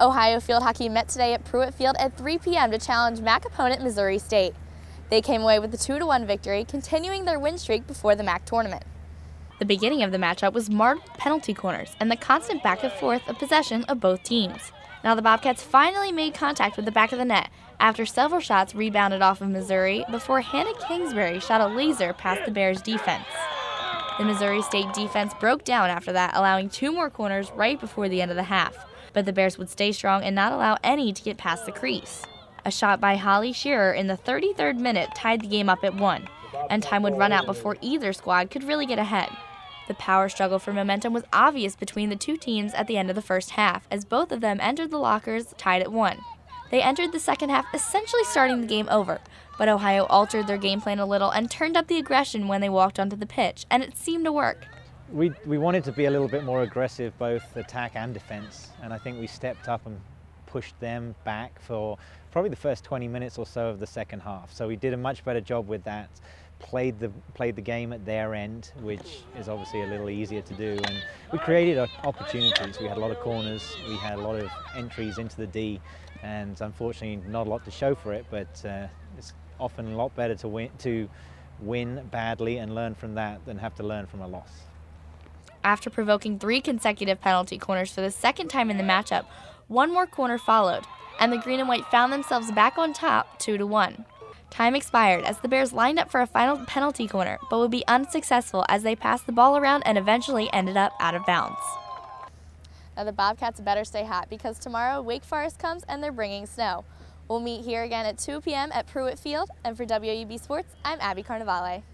Ohio field hockey met today at Pruitt Field at 3 p.m. to challenge MAC opponent Missouri State. They came away with a 2-1 victory, continuing their win streak before the MAC tournament. The beginning of the matchup was marred with penalty corners and the constant back and forth of possession of both teams. Now the Bobcats finally made contact with the back of the net after several shots rebounded off of Missouri before Hannah Kingsbury shot a laser past the Bears' defense. The Missouri State defense broke down after that, allowing 2 more corners right before the end of the half. But the Bears would stay strong and not allow any to get past the crease. A shot by Holly Shearer in the 33rd minute tied the game up at 1, and time would run out before either squad could really get ahead. The power struggle for momentum was obvious between the two teams at the end of the first half, as both of them entered the lockers tied at 1. They entered the second half essentially starting the game over, but Ohio altered their game plan a little and turned up the aggression when they walked onto the pitch, and it seemed to work. We wanted to be a little bit more aggressive, both attack and defense, and I think we stepped up and pushed them back for probably the first 20 minutes or so of the second half. So we did a much better job with that, played the game at their end, which is obviously a little easier to do, and we created opportunities. We had a lot of corners, we had a lot of entries into the D, and unfortunately not a lot to show for it, but it's often a lot better to win badly and learn from that than have to learn from a loss. After provoking 3 consecutive penalty corners for the second time in the matchup, 1 more corner followed, and the green and white found themselves back on top 2-1. Time expired as the Bears lined up for a final penalty corner, but would be unsuccessful as they passed the ball around and eventually ended up out of bounds. Now the Bobcats better stay hot because tomorrow Wake Forest comes and they're bringing snow. We'll meet here again at 2 p.m. at Pruitt Field, and for WOUB Sports, I'm Abbey Carnivale.